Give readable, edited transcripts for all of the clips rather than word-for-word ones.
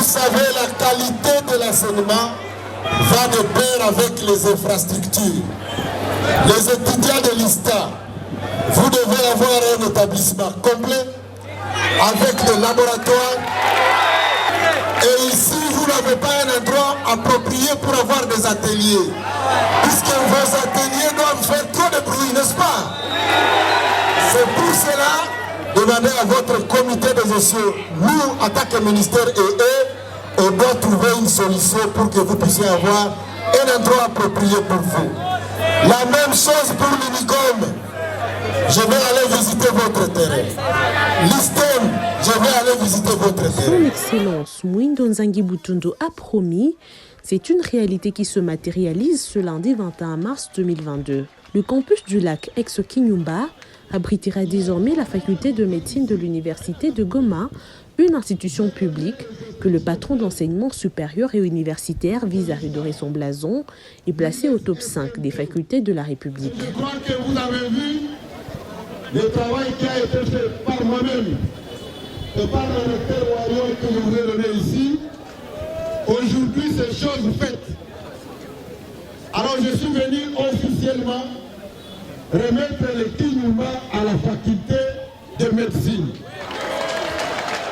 savez, la qualité de l'enseignement va de pair avec les infrastructures. Les étudiants de l'ISTA, vous devez avoir un établissement complet avec des laboratoires. Et ici, vous n'avez pas un endroit approprié pour avoir des ateliers. Puisque vos ateliers doivent faire trop de bruit, n'est-ce pas? C'est pour cela, demandez à votre comité de gestion, nous, en tant que ministère et eux, on doit trouver une solution pour que vous puissiez avoir un endroit approprié pour vous. La même chose pour l'UNICOM. Je vais aller visiter votre terrain. L'ISTEM, je vais aller visiter votre terrain. Son Excellence Mwindo Nzangi Butundo a promis, c'est une réalité qui se matérialise ce lundi 21 mars 2022. Le campus du lac ex-Kinyumba abritera désormais la faculté de médecine de l'université de Goma, une institution publique que le patron d'enseignement supérieur et universitaire vise à redorer son blason et placer au top 5 des facultés de la République. Je crois que vous avez vu le travail qui a été fait par moi-même et par le recteur Warion que je vous ai donné ici. Aujourd'hui, c'est chose faite. Alors je suis venu officiellement remettre le Kinyumba à la faculté de médecine.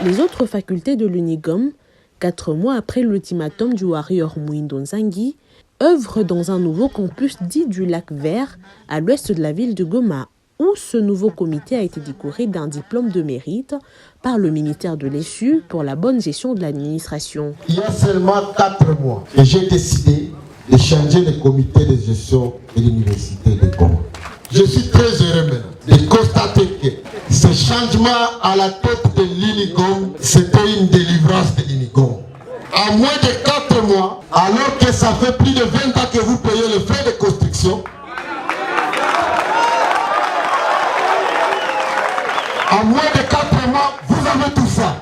Les autres facultés de l'UNIGOM, 4 mois après l'ultimatum du warrior Mwindo Nzangi, œuvrent dans un nouveau campus dit du lac Vert, à l'ouest de la ville de Goma, où ce nouveau comité a été décoré d'un diplôme de mérite par le ministère de l'ESU pour la bonne gestion de l'administration. Il y a seulement 4 mois que j'ai décidé de changer le comité de gestion de l'université de Goma. Je suis très heureux maintenant de constater que ce changement à la tête de l'UNICOM, c'était une délivrance de l'UNICOM. À moins de 4 mois, alors que ça fait plus de 20 ans que vous payez les frais de construction, à moins de 4 mois, vous avez tout ça.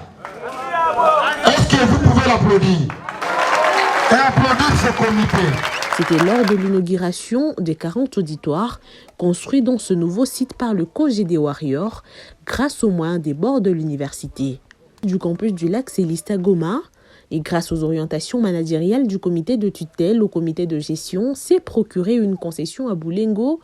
Est-ce que vous pouvez l'applaudir? Et applaudir ce comité. C'était lors de l'inauguration des 40 auditoires construits dans ce nouveau site par le COGE des Warriors grâce aux moyens des bords de l'université. Du campus du lac Célista Goma et grâce aux orientations managériales du comité de tutelle au comité de gestion, s'est procuré une concession à Boulengo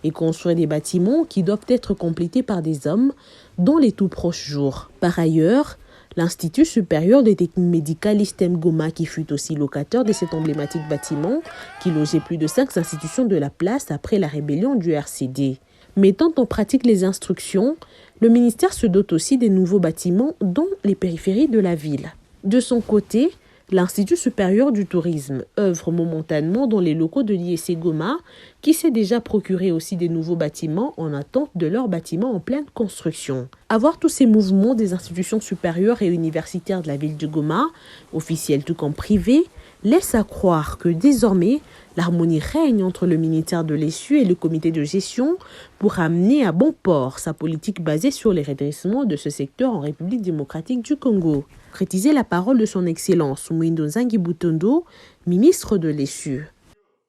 et construire des bâtiments qui doivent être complétés par des hommes dans les tout proches jours. Par ailleurs, l'Institut supérieur des techniques médicales ISTEM Goma, qui fut aussi locataire de cet emblématique bâtiment, qui logeait plus de 5 institutions de la place après la rébellion du RCD. Mettant en pratique les instructions, le ministère se dote aussi des nouveaux bâtiments dans les périphéries de la ville. De son côté, l'Institut supérieur du tourisme œuvre momentanément dans les locaux de l'IEC Goma, qui s'est déjà procuré aussi des nouveaux bâtiments en attente de leurs bâtiments en pleine construction. Avoir tous ces mouvements des institutions supérieures et universitaires de la ville de Goma, officielles tout comme privées, laisse à croire que désormais, l'harmonie règne entre le ministère de l'ESU et le comité de gestion pour amener à bon port sa politique basée sur les redressements de ce secteur en République démocratique du Congo. Préciser la parole de son Excellence Mwindo Nzangi Butundo, ministre de l'ESU.